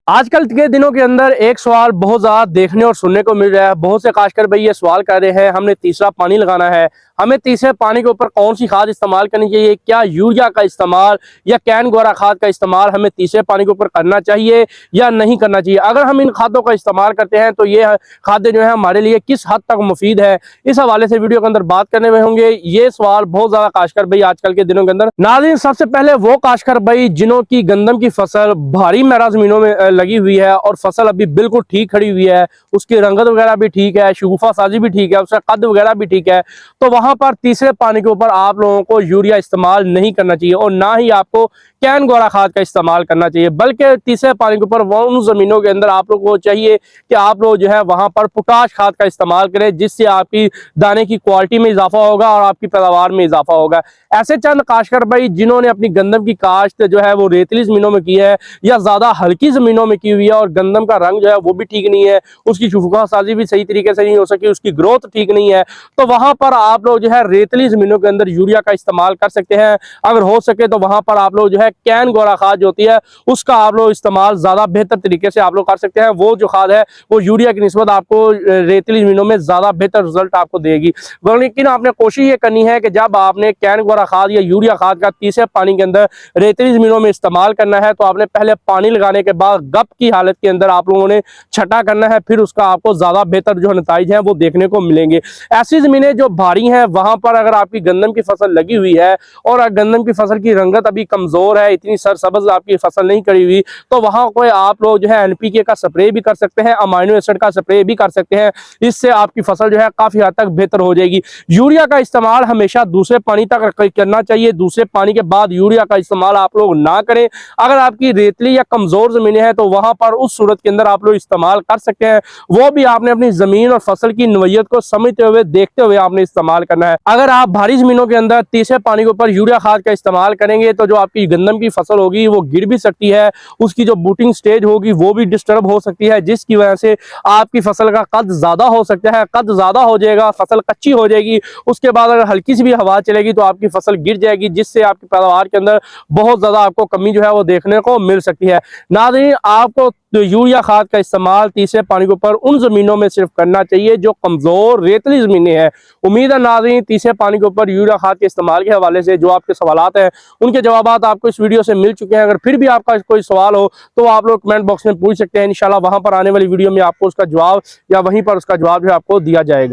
आजकल के दिनों के अंदर एक सवाल बहुत ज़्यादा देखने और सुनने को मिल रहा है। बहुत से खासकर भाई ये सवाल कर रहे हैं, हमने तीसरा पानी लगाना है, हमें तीसरे पानी के ऊपर कौन सी खाद इस्तेमाल करनी चाहिए? क्या यूरिया का इस्तेमाल या कैन गोरा खाद का इस्तेमाल हमें तीसरे पानी के ऊपर करना चाहिए या नहीं करना चाहिए? अगर हम इन खादों का इस्तेमाल करते हैं तो ये खाद्य जो है हमारे लिए किस हद तक मुफीद है, इस हवाले से वीडियो के अंदर बात करने में होंगे। ये सवाल बहुत ज़्यादा खासकर भाई आजकल के दिनों के अंदर नाज़रीन, सबसे पहले वो खासकर भाई जिन्हों की गंदम की फसल भारी मैरा जमीनों में लगी हुई है और फसल अभी बिल्कुल ठीक खड़ी हुई है, उसकी रंगत वगैरह भी ठीक है, शगुफा साजी भी ठीक है, उसका कद वगैरह भी ठीक है, तो वहां पर तीसरे पानी के ऊपर आप लोगों को यूरिया इस्तेमाल नहीं करना चाहिए और ना ही आपको कैन गोरा खाद का इस्तेमाल करना चाहिए। बल्कि तीसरे पानी के ऊपर उन जमीनों के अंदर आप लोगों को चाहिए कि आप लोग जो है वहां पर पोटाश खाद का इस्तेमाल करें, जिससे आपकी दाने की क्वालिटी में इजाफा होगा और आपकी पैदावार में इजाफा होगा। ऐसे चंद काश्तकार भाई जिन्होंने अपनी गंदम की काश्त जो है वो रेतली जमीनों में की है या ज्यादा हल्की जमीनों में की हुई है और गंदम का रंग जो है वो भी ठीक नहीं है, उसकी शुफा साजी भी सही तरीके से नहीं हो सकी, उसकी ग्रोथ ठीक नहीं है, तो वहां पर आप लोग जो है रेतली जमीनों के अंदर यूरिया का इस्तेमाल कर सकते हैं। अगर हो सके तो वहां पर आप लोग जो है कैन गोरा खाद जो होती है उसका आप लोग इस्तेमाल ज्यादा बेहतर तरीके से आप लोग कर सकते हैं। वो जो खाद है वो यूरिया की निस्बत आपको रेतली जमीनों में ज्यादा बेहतर रिजल्ट आपको देगी। लेकिन आपने कोशिश ये करनी है कि जब आपने कैन गोरा खाद या यूरिया खाद का तीसरे पानी के अंदर रेतली जमीनों में इस्तेमाल करना है तो आपने पहले पानी लगाने के बाद गप की हालत के अंदर आप लोगों ने छटा करना है, फिर उसका आपको ज्यादा बेहतर जो नतीजे हैं वो देखने को मिलेंगे। ऐसी जमीनें जो भारी हैं वहां पर अगर आपकी गंदम की फसल लगी हुई है और गंदम की फसल की रंगत अभी कमजोर है, इतनी सरसब्ज आपकी फसल नहीं करी हुई, तो वहां कोई आप लोग जो है एनपीके का स्प्रे भी कर सकते हैं, अमाइनो एसिड का स्प्रे भी कर सकते हैं। इससे आपकी फसल जो है काफी हद तक बेहतर हो जाएगी। यूरिया का इस्तेमाल हमेशा दूसरे पानी तक करना चाहिए, दूसरे पानी के बाद यूरिया का इस्तेमाल आप लोग ना करें। अगर आपकी रेतली या कमजोर जमीनें हैं तो वहां पर उस सूरत के अंदर आप लोग इस्तेमाल कर सकते हैं, वो भी आपने अपनी जमीन और फसल की नोयत को समझते हुए देखते हुए आपने इस्तेमाल करना है। अगर आप भारी जमीनों के अंदर तीसरे पानी के ऊपर यूरिया खाद का इस्तेमाल करेंगे तो जो आपकी गंदम की फसल होगी वो गिर भी सकती है, उसकी जो बूटिंग स्टेज होगी वो भी डिस्टर्ब हो सकती है, जिसकी वजह से आपकी फसल का कद ज्यादा हो सकता है। कद ज्यादा हो जाएगा, फसल कच्ची हो जाएगी, उसके बाद अगर हल्की सी भी हवा चलेगी तो आपकी फसल गिर जाएगी, जिससे आपकी पैदावार के अंदर बहुत ज्यादा आपको कमी जो है वो देखने को मिल सकती है। नाज़रीन, आपको तो यूरिया खाद का इस्तेमाल तीसरे पानी के ऊपर उन जमीनों में सिर्फ करना चाहिए जो कमजोर रेतली जमीनें हैं। उम्मीद है नाज़रीन तीसरे पानी के ऊपर यूरिया खाद के इस्तेमाल के हवाले से जो आपके सवालात हैं उनके जवाबात आपको इस वीडियो से मिल चुके हैं। अगर फिर भी आपका कोई सवाल हो तो आप लोग कमेंट बॉक्स में पूछ सकते हैं, इंशाल्लाह वहां पर आने वाली वीडियो में आपको उसका जवाब या वहीं पर उसका जवाब जो है आपको दिया जाएगा।